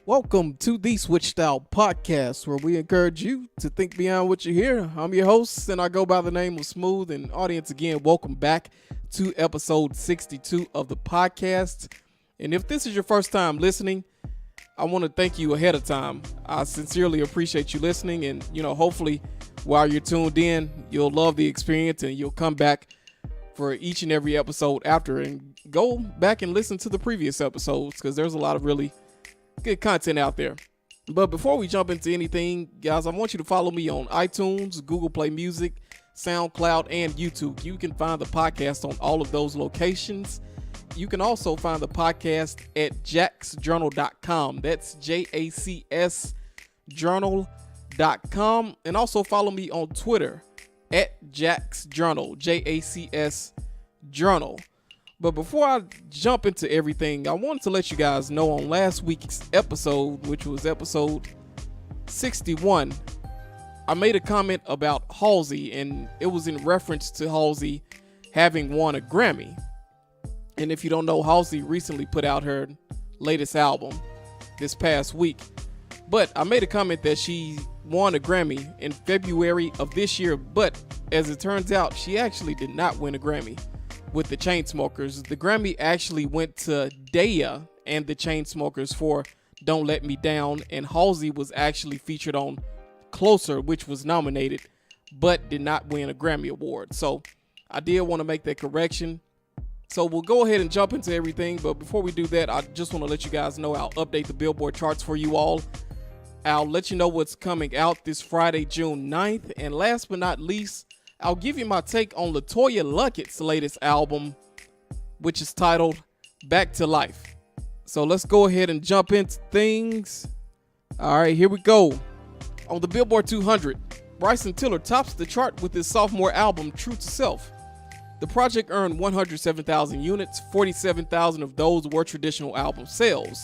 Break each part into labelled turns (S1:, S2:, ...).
S1: Welcome to the Switch Style Podcast, where we encourage you to think beyond what you hear. I'm your host, and I go by the name of Smooth. And audience, again, welcome back to episode 62 of the podcast. And if this is your first time listening, I want to thank you ahead of time. I sincerely appreciate you listening, and hopefully, while you're tuned in, you'll love the experience and you'll come back for each and every episode after, and go back and listen to the previous episodes because there's a lot of really good content out there. But before we jump into anything, guys, I want you to follow me on iTunes, Google Play Music, SoundCloud, and YouTube. You can find the podcast on all of those locations. You can also find the podcast at jacksjournal.com. That's JACS journal.com. And also follow me on Twitter at jacksjournal, JACS journal. But before I jump into everything, I wanted to let you guys know on last week's episode, which was episode 61, I made a comment about Halsey, and it was in reference to Halsey having won a Grammy. And if you don't know, Halsey recently put out her latest album this past week. But I made a comment that she won a Grammy in February of this year, but as it turns out, she actually did not win a Grammy with the Chainsmokers. The Grammy actually went to Daya and the Chainsmokers for Don't Let Me Down, and Halsey was actually featured on Closer, which was nominated but did not win a Grammy award. So I did want to make that correction. So we'll go ahead and jump into everything, but before we do that, I just want to let you guys know I'll update the Billboard charts for you all. I'll let you know what's coming out this Friday, June 9th, and last but not least, I'll give you my take on LeToya Luckett's latest album, which is titled Back to Life. So let's go ahead and jump into things. All right, here we go. On the Billboard 200, Bryson Tiller tops the chart with his sophomore album, True to Self. The project earned 107,000 units, 47,000 of those were traditional album sales.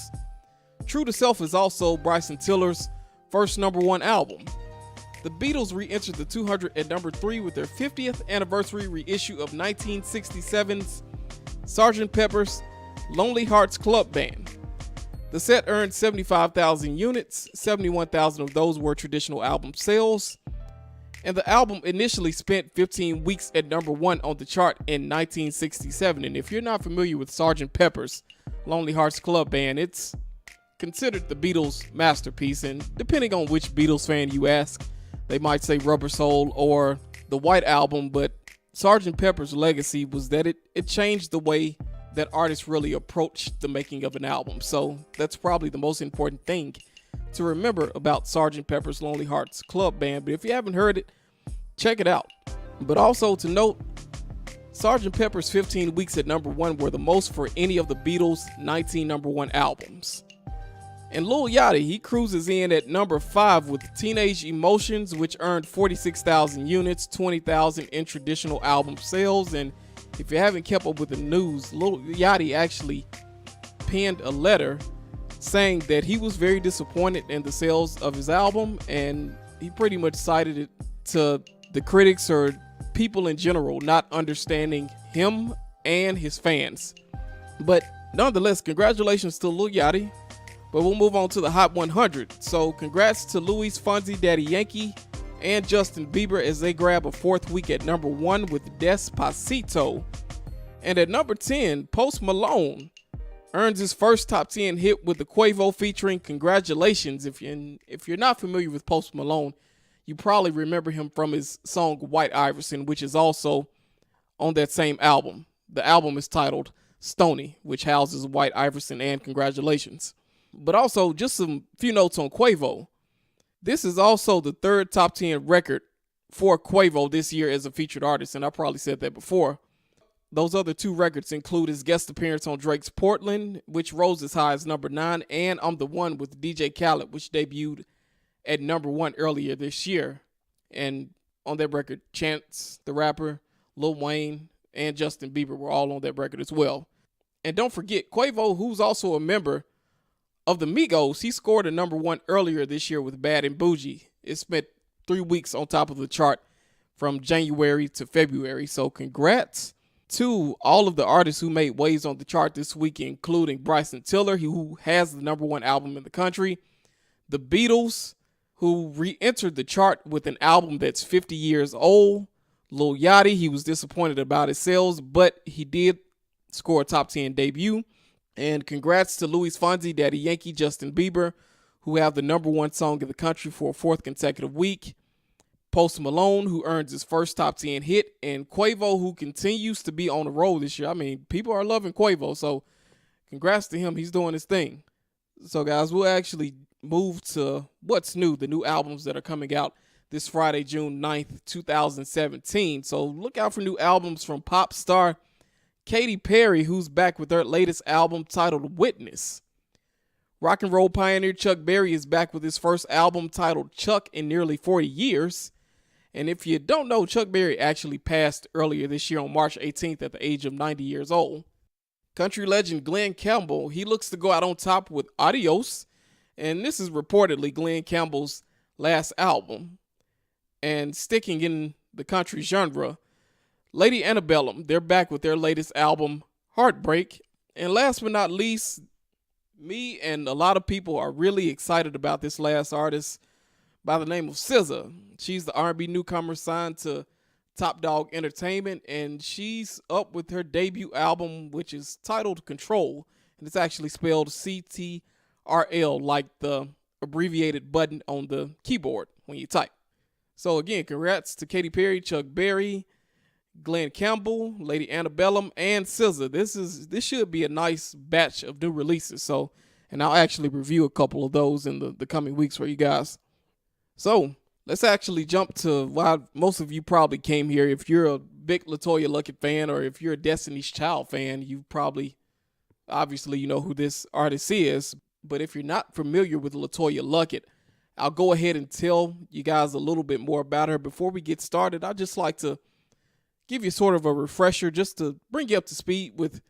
S1: True to Self is also Bryson Tiller's first #1 album. The Beatles re-entered the 200 at number 3 with their 50th anniversary reissue of 1967's Sgt. Pepper's Lonely Hearts Club Band. The set earned 75,000 units, 71,000 of those were traditional album sales. And the album initially spent 15 weeks at number 1 on the chart in 1967. And if you're not familiar with Sgt. Pepper's Lonely Hearts Club Band, it's considered the Beatles' masterpiece. And depending on which Beatles fan you ask, they might say Rubber Soul or the White Album, but Sgt. Pepper's legacy was that it changed the way that artists really approached the making of an album. So that's probably the most important thing to remember about Sgt. Pepper's Lonely Hearts Club Band. But if you haven't heard it, check it out. But also to note, Sgt. Pepper's 15 weeks at number 1 were the most for any of the Beatles' 19 #1 albums. And Lil Yachty, he cruises in at number 5 with Teenage Emotions, which earned 46,000 units, 20,000 in traditional album sales. And if you haven't kept up with the news, Lil Yachty actually penned a letter saying that he was very disappointed in the sales of his album, and he pretty much cited it to the critics or people in general not understanding him and his fans. But nonetheless, congratulations to Lil Yachty. But we'll move on to the Hot 100. So congrats to Luis Fonsi, Daddy Yankee, and Justin Bieber as they grab a 4th week at number 1 with Despacito. And at number 10, Post Malone earns his first top 10 hit with the Quavo featuring Congratulations. If you're not familiar with Post Malone, you probably remember him from his song White Iverson, which is also on that same album. The album is titled Stoney, which houses White Iverson and Congratulations. But also, just some few notes on Quavo. This is also the 3rd top 10 record for Quavo this year as a featured artist, and I probably said that before. Those other 2 records include his guest appearance on Drake's Portland, which rose as high as number 9, and I'm the One with DJ Khaled, which debuted at number 1 earlier this year. And on that record, Chance the Rapper, Lil Wayne, and Justin Bieber were all on that record as well. And don't forget, Quavo, who's also a member of the Migos, he scored a number 1 earlier this year with Bad and Bougie. It spent 3 weeks on top of the chart from January to February. So congrats to all of the artists who made waves on the chart this week, including Bryson Tiller, who has the #1 album in the country, the Beatles, who re-entered the chart with an album that's 50 years old, Lil Yachty, he was disappointed about his sales, but he did score a top 10 debut. And congrats to Luis Fonsi, Daddy Yankee, Justin Bieber, who have the #1 song in the country for a 4th consecutive week. Post Malone, who earns his first top 10 hit, and Quavo, who continues to be on the road this year. I mean, people are loving Quavo, so congrats to him. He's doing his thing. So, guys, we'll actually move to what's new, the new albums that are coming out this Friday, June 9th, 2017. So look out for new albums from pop star Katy Perry, who's back with her latest album titled Witness. Rock and roll pioneer Chuck Berry is back with his first album titled Chuck in nearly 40 years. And if you don't know, Chuck Berry actually passed earlier this year on March 18th at the age of 90 years old. Country legend Glenn Campbell, he looks to go out on top with Adios. And this is reportedly Glenn Campbell's last album. And sticking in the country genre, Lady Antebellum, they're back with their latest album, Heartbreak. And last but not least, me and a lot of people are really excited about this last artist by the name of SZA. She's the R&B newcomer signed to Top Dog Entertainment, and she's up with her debut album, which is titled Control. And it's actually spelled CTRL, like the abbreviated button on the keyboard when you type. So again, congrats to Katy Perry, Chuck Berry, Glenn Campbell, Lady Antebellum, and SZA. This should be a nice batch of new releases. So, and I'll actually review a couple of those in the coming weeks for you guys. So let's actually jump to why most of you probably came here. If you're a big LeToya Luckett fan, or if you're a Destiny's Child fan, you probably, obviously, you know who this artist is. But if you're not familiar with LeToya Luckett, I'll go ahead and tell you guys a little bit more about her. Before we get started, I'd just like to give you sort of a refresher just to bring you up to speed with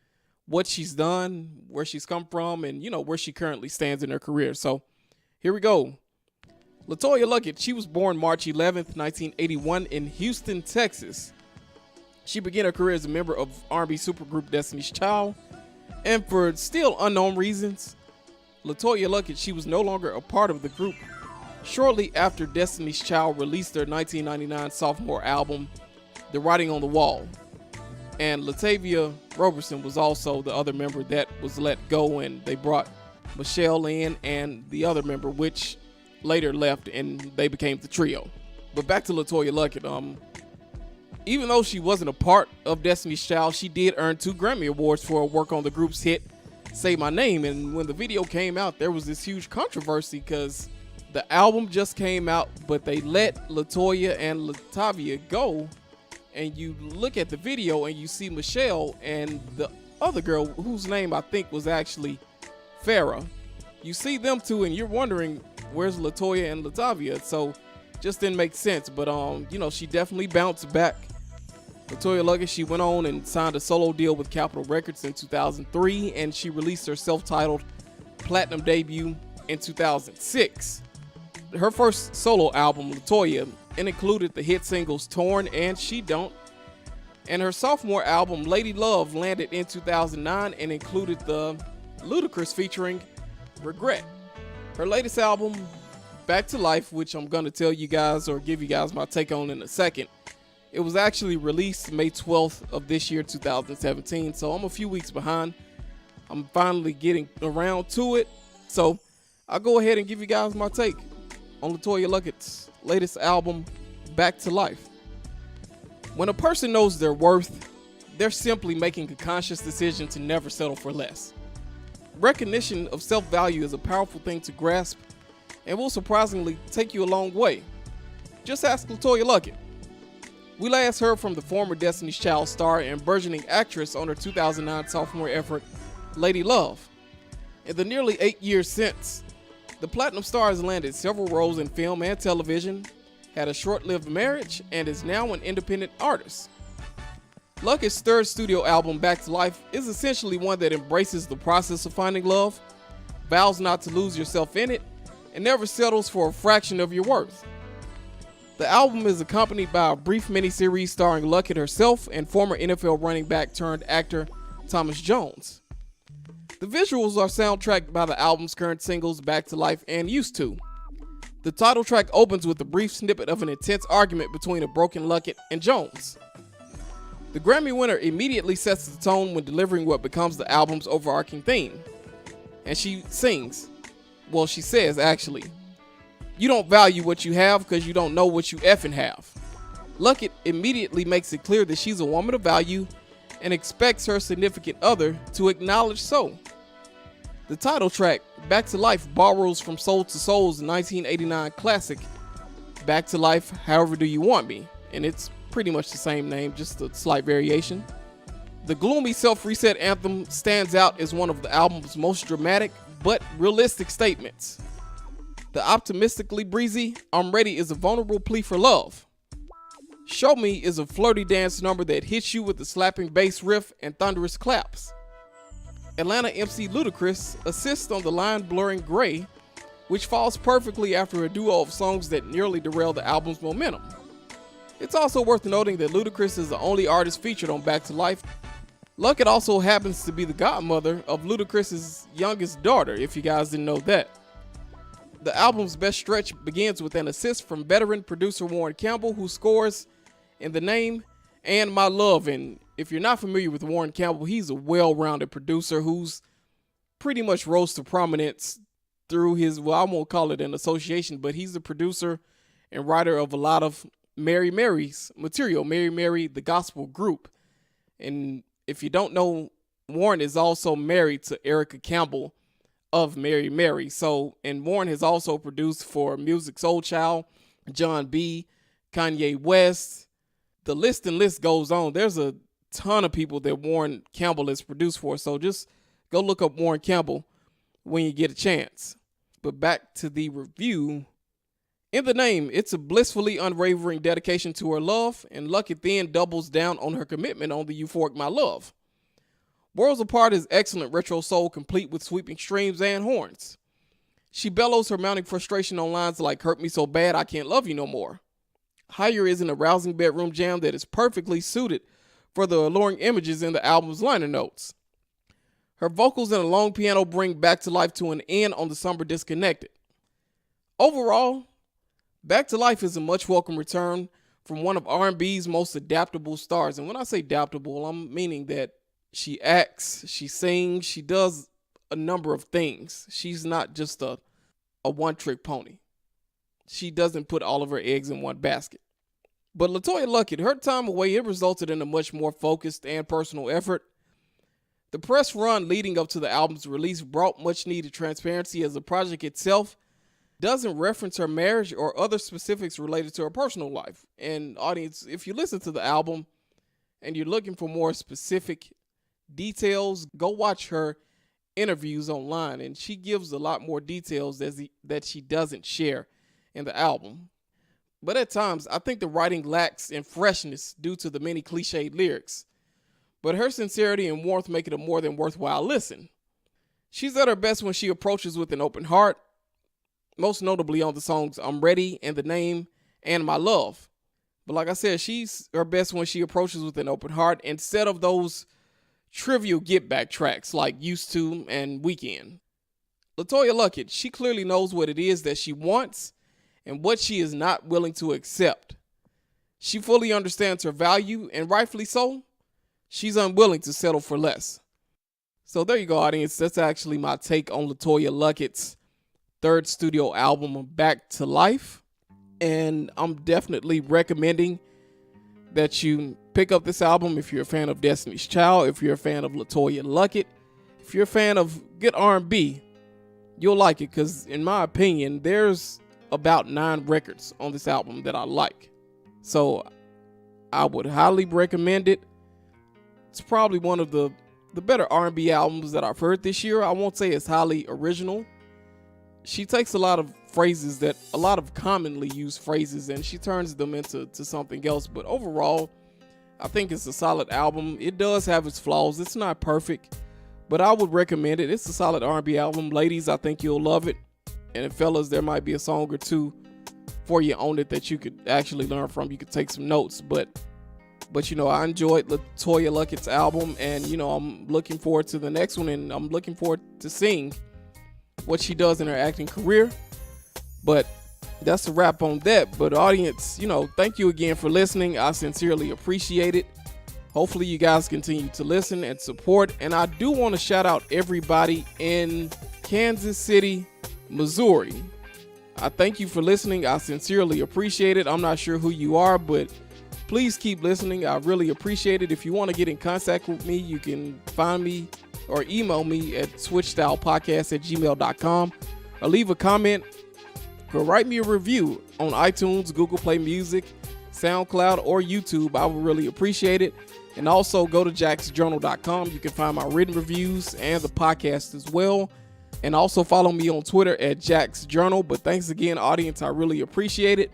S1: what she's done, where she's come from, and, you know, where she currently stands in her career. So here we go. LeToya Luckett, she was born March 11th, 1981 in Houston, Texas. She began her career as a member of R&B supergroup Destiny's Child, and for still unknown reasons, LeToya Luckett, she was no longer a part of the group shortly after Destiny's Child released their 1999 sophomore album, The Writing on the Wall. And LaTavia Roberson was also the other member that was let go, and they brought Michelle in and the other member, which later left, and they became the trio. But back to LeToya Luckett. Even though she wasn't a part of Destiny's Child, she did earn 2 Grammy Awards for her work on the group's hit, Say My Name. And when the video came out, there was this huge controversy because the album just came out, but they let LeToya and LaTavia go. And you look at the video and you see Michelle and the other girl, whose name I think was actually Farrah. You see them two and you're wondering, where's LeToya and LaTavia? So just didn't make sense. But you know, she definitely bounced back. LeToya Luckett, she went on and signed a solo deal with Capitol Records in 2003, and she released her self-titled platinum debut in 2006. Her first solo album, LeToya, it included the hit singles Torn and She Don't. And her sophomore album, Lady Love, landed in 2009 and included the Ludacris featuring Regret. Her latest album, Back to Life, which I'm going to tell you guys or give you guys my take on in a second, it was actually released May 12th of this year, 2017. So I'm a few weeks behind. I'm finally getting around to it. So I'll go ahead and give you guys my take on LeToya Luckett's latest album, Back to Life. When a person knows their worth, they're simply making a conscious decision to never settle for less. Recognition of self-value is a powerful thing to grasp and will surprisingly take you a long way. Just ask LeToya Luckett. We last heard from the former Destiny's Child star and burgeoning actress on her 2009 sophomore effort, Lady Love. In the nearly 8 years since, the Platinum Star has landed several roles in film and television, had a short-lived marriage, and is now an independent artist. Luckett's third studio album, Back to Life, is essentially one that embraces the process of finding love, vows not to lose yourself in it, and never settles for a fraction of your worth. The album is accompanied by a brief miniseries starring Luckett herself and former NFL running back turned actor Thomas Jones. The visuals are soundtracked by the album's current singles Back to Life and Used To. The title track opens with a brief snippet of an intense argument between a broken Luckett and Jones. The Grammy winner immediately sets the tone when delivering what becomes the album's overarching theme. And she sings, well, she says actually, "You don't value what you have because you don't know what you effing have." Luckett immediately makes it clear that she's a woman of value and expects her significant other to acknowledge so. The title track, Back to Life, borrows from Soul to Soul's 1989 classic, Back to Life, However Do You Want Me, and it's pretty much the same name, just a slight variation. The gloomy self-reset anthem stands out as one of the album's most dramatic but realistic statements. The optimistically breezy I'm Ready is a vulnerable plea for love. Show Me is a flirty dance number that hits you with a slapping bass riff and thunderous claps. Atlanta MC Ludacris assists on the line blurring Gray, which falls perfectly after a duo of songs that nearly derail the album's momentum. It's also worth noting that Ludacris is the only artist featured on Back to Life. Luckett also happens to be the godmother of Ludacris's youngest daughter, if you guys didn't know that. The album's best stretch begins with an assist from veteran producer Warren Campbell, who scores In the Name and My Love. And if you're not familiar with Warren Campbell, he's a well-rounded producer who's pretty much rose to prominence through his, well, I won't call it an association, but he's the producer and writer of a lot of Mary Mary's material, Mary Mary, the gospel group. And if you don't know, Warren is also married to Erica Campbell of Mary Mary. So, and Warren has also produced for Music Soul Child, John B., Kanye West. The list goes on. There's a ton of people that Warren Campbell has produced for. So just go look up Warren Campbell when you get a chance. But back to the review. In the Name, it's a blissfully unwavering dedication to her love, and Luckett then doubles down on her commitment on the euphoric My Love. Worlds Apart is excellent retro soul, complete with sweeping streams and horns. She bellows her mounting frustration on lines like "Hurt me so bad I can't love you no more." Higher is an arousing bedroom jam that is perfectly suited for the alluring images in the album's liner notes. Her vocals and a long piano bring Back to Life to an end on the somber Disconnected. Overall, Back to Life is a much welcome return from one of R&B's most adaptable stars. And when I say adaptable, I'm meaning that she acts, she sings, she does a number of things. She's not just a one-trick pony. She doesn't put all of her eggs in one basket. But LeToya Luckett, her time away, it resulted in a much more focused and personal effort. The press run leading up to the album's release brought much needed transparency, as the project itself doesn't reference her marriage or other specifics related to her personal life. And audience, if you listen to the album and you're looking for more specific details, go watch her interviews online, and she gives a lot more details that she doesn't share in the album. But at times, I think the writing lacks in freshness due to the many cliched lyrics. But her sincerity and warmth make it a more than worthwhile listen. She's at her best when she approaches with an open heart, most notably on the songs I'm Ready, In the Name, and My Love. But like I said, she's her best when she approaches with an open heart instead of those trivial get-back tracks like Used To and Weekend. LeToya Luckett, she clearly knows what it is that she wants and what she is not willing to accept. She fully understands her value, and rightfully so, she's unwilling to settle for less. So there you go, audience. That's actually my take on LeToya Luckett's third studio album, Back to Life. And I'm definitely recommending that you pick up this album if you're a fan of Destiny's Child, if you're a fan of LeToya Luckett, if you're a fan of good R&B, you'll like it, because in my opinion, there's about 9 records on this album that I like. So I would highly recommend it. It's probably one of the better R&B albums that I've heard this year. I won't say it's highly original. She takes a lot of commonly used phrases, and she turns them into something else. But overall, I think it's a solid album. It does have its flaws. It's not perfect, but I would recommend it. It's a solid R&B album. Ladies, I think you'll love it. And fellas, there might be a song or two for you on it that you could actually learn from. You could take some notes, but I enjoyed LeToya Luckett's album, and I'm looking forward to the next one, and I'm looking forward to seeing what she does in her acting career. But that's a wrap on that. But audience, thank you again for listening. I sincerely appreciate it. Hopefully you guys continue to listen and support. And I do want to shout out everybody in Kansas City, Missouri. I thank you for listening. I sincerely appreciate it. I'm not sure who you are, but please keep listening. I really appreciate it. If you want to get in contact with me, you can find me or email me at switchstylepodcast@gmail.com, or leave a comment or write me a review on iTunes, Google Play Music, SoundCloud, or YouTube. I would really appreciate it. And also go to jacksjournal.com. You can find my written reviews and the podcast as well. And also follow me on Twitter at jacksjournal. But thanks again, audience. I really appreciate it.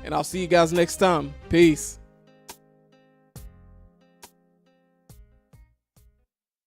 S1: And I'll see you guys next time. Peace.